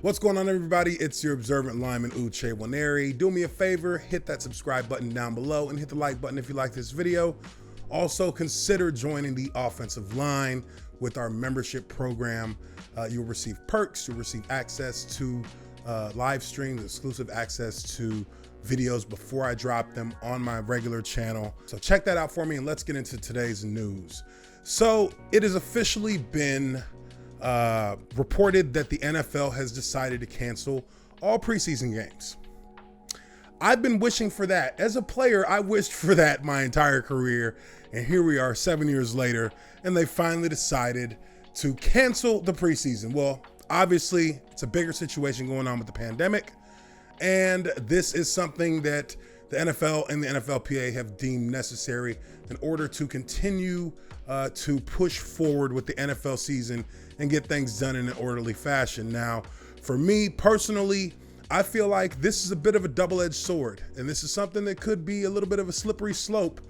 What's going on, everybody? It's your observant lineman, Uche Nwaneri. Do me a favor, hit that subscribe button down below and hit the like button if you like this video. Also, consider joining the offensive line with our membership program. You'll receive perks, you'll receive access to live streams, exclusive access to videos before I drop them on my regular channel. So check that out for me, and let's get into today's news. So it has officially been reported that the NFL has decided to cancel all preseason games. I've been wishing for that. As a player, I wished for that my entire career, and here we are 7 years later, and they finally decided to cancel the preseason. Well, obviously, it's a bigger situation going on with the pandemic, and this is something that the NFL and the NFLPA have deemed necessary in order to continue to push forward with the NFL season and get things done in an orderly fashion. Now, for me personally, I feel like this is a bit of a double-edged sword, and this is something that could be a little bit of a slippery slope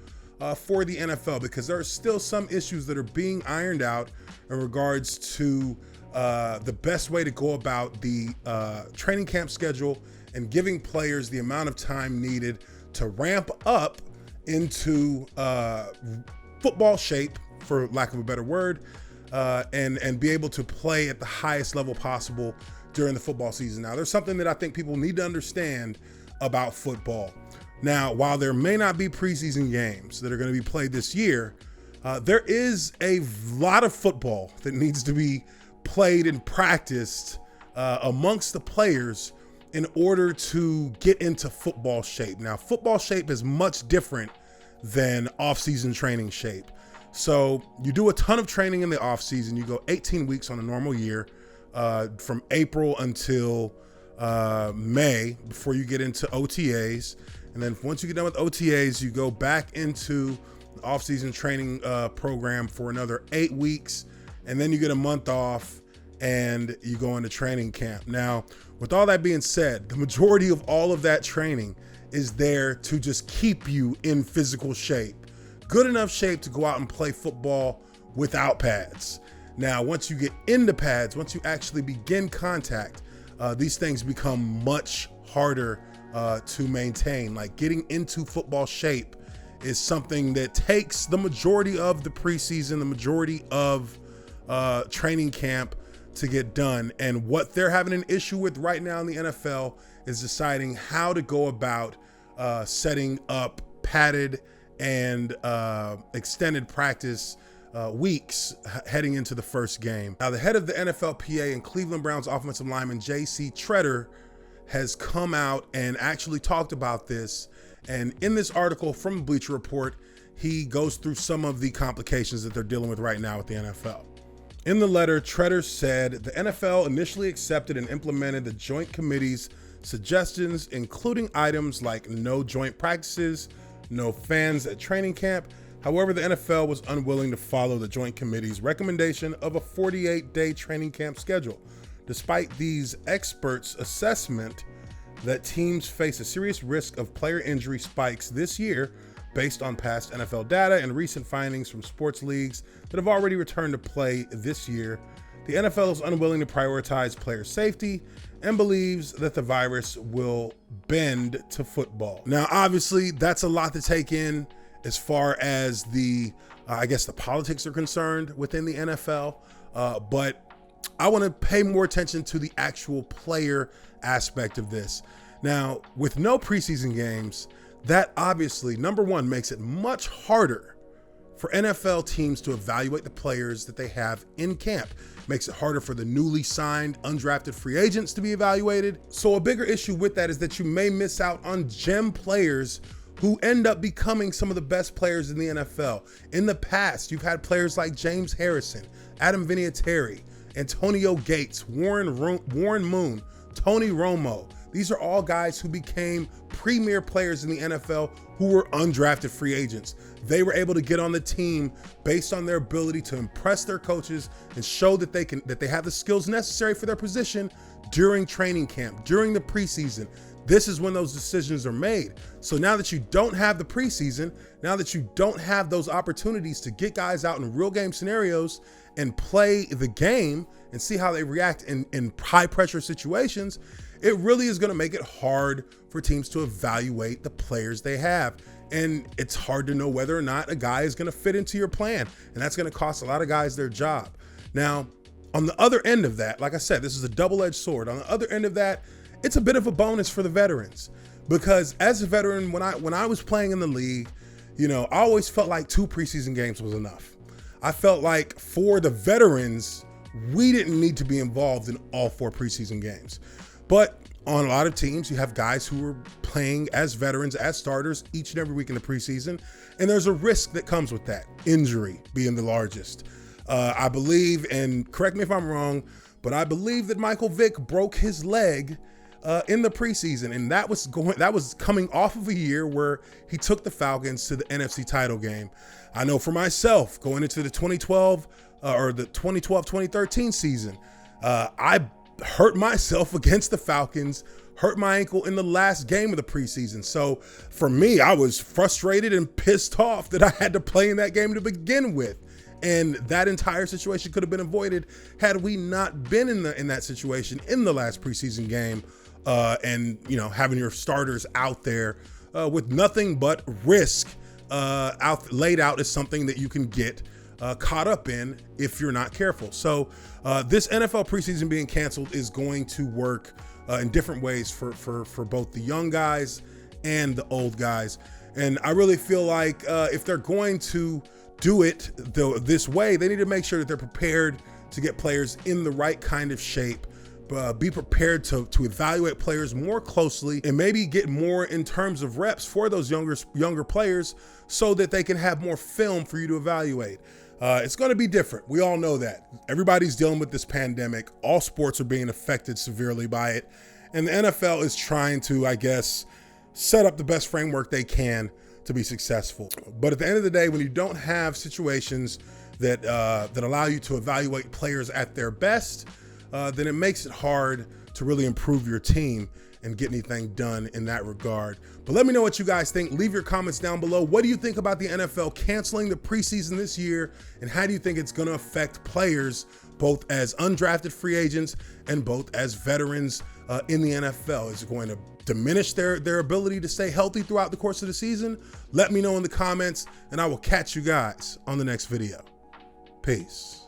for the NFL, because there are still some issues that are being ironed out in regards to the best way to go about the training camp schedule and giving players the amount of time needed to ramp up into football shape, for lack of a better word, and be able to play at the highest level possible during the football season. Now, there's something that I think people need to understand about football. Now, while there may not be preseason games that are going to be played this year, there is a lot of football that needs to be played and practiced amongst the players in order to get into football shape. Now, football shape is much different than off-season training shape. So you do a ton of training in the off-season. You go 18 weeks on a normal year, from April until May, before you get into OTAs. And then once you get done with OTAs, you go back into the off-season training program for another 8 weeks. And then you get a month off and you go into training camp. Now, with all that being said, the majority of all of that training is there to just keep you in physical shape, good enough shape to go out and play football without pads. Now, once you get into pads, once you actually begin contact, these things become much harder to maintain. Like, getting into football shape is something that takes the majority of the preseason, the majority of training camp to get done. And what they're having an issue with right now in the NFL is deciding how to go about setting up padded and extended practice weeks heading into the first game. Now, the head of the NFLPA and Cleveland Browns offensive lineman J.C. Tretter has come out and actually talked about this. And in this article from Bleacher Report, he goes through some of the complications that they're dealing with right now with the NFL. In the letter, Tretter said the NFL initially accepted and implemented the Joint Committee's suggestions, including items like no joint practices, no fans at training camp. However, the NFL was unwilling to follow the Joint Committee's recommendation of a 48-day training camp schedule. Despite these experts' assessment that teams face a serious risk of player injury spikes this year, based on past NFL data and recent findings from sports leagues that have already returned to play this year, the NFL is unwilling to prioritize player safety and believes that the virus will bend to football. Now, obviously, that's a lot to take in as far as the, I guess, the politics are concerned within the NFL, but I want to pay more attention to the actual player aspect of this. Now, with no preseason games, that obviously, number one, makes it much harder for NFL teams to evaluate the players that they have in camp. Makes it harder for the newly signed undrafted free agents to be evaluated. So a bigger issue with that is that you may miss out on gem players who end up becoming some of the best players in the NFL. In the past, you've had players like James Harrison, Adam Vinatieri, Antonio Gates, Warren Moon, Tony Romo. These are all guys who became premier players in the NFL who were undrafted free agents. They were able to get on the team based on their ability to impress their coaches and show that they have the skills necessary for their position during training camp, during the preseason. this is when those decisions are made. So now that you don't have the preseason, now that you don't have those opportunities to get guys out in real game scenarios and play the game and see how they react in high pressure situations, it really is going to make it hard for teams to evaluate the players they have. And it's hard to know whether or not a guy is going to fit into your plan. And that's going to cost a lot of guys their job. Now, on the other end of that, like I said, this is a double-edged sword. On the other end of that, it's a bit of a bonus for the veterans, because as a veteran, when I was playing in the league, you know, I always felt like 2 preseason games was enough. I felt like for the veterans, we didn't need to be involved in all 4 preseason games. But on a lot of teams, you have guys who are playing as veterans, as starters each and every week in the preseason. And there's a risk that comes with that, injury being the largest. I believe, and correct me if I'm wrong, but I believe that Michael Vick broke his leg in the preseason, and that was coming off of a year where he took the Falcons to the NFC title game. I know for myself, going into the 2012 or the 2012-2013 season, I hurt myself against the Falcons, hurt my ankle in the last game of the preseason. So for me, I was frustrated and pissed off that I had to play in that game to begin with. And that entire situation could have been avoided had we not been in that situation in the last preseason game, and you know, having your starters out there with nothing but risk laid out as something that you can get caught up in if you're not careful. So this NFL preseason being canceled is going to work in different ways for both the young guys and the old guys. And I really feel like if they're going to do it this way, they need to make sure that they're prepared to get players in the right kind of shape, be prepared to evaluate players more closely and maybe get more in terms of reps for those younger players so that they can have more film for you to evaluate. It's going to be different. We all know that. Everybody's dealing with this pandemic. All sports are being affected severely by it. And the NFL is trying to, I guess, set up the best framework they can to be successful. But at the end of the day, when you don't have situations that allow you to evaluate players at their best, then it makes it hard to really improve your team and get anything done in that regard. But let me know what you guys think. Leave your comments down below. What do you think about the NFL canceling the preseason this year? And how do you think it's going to affect players, both as undrafted free agents and both as veterans in the NFL? Is it going to diminish their ability to stay healthy throughout the course of the season? Let me know in the comments, and I will catch you guys on the next video. Peace.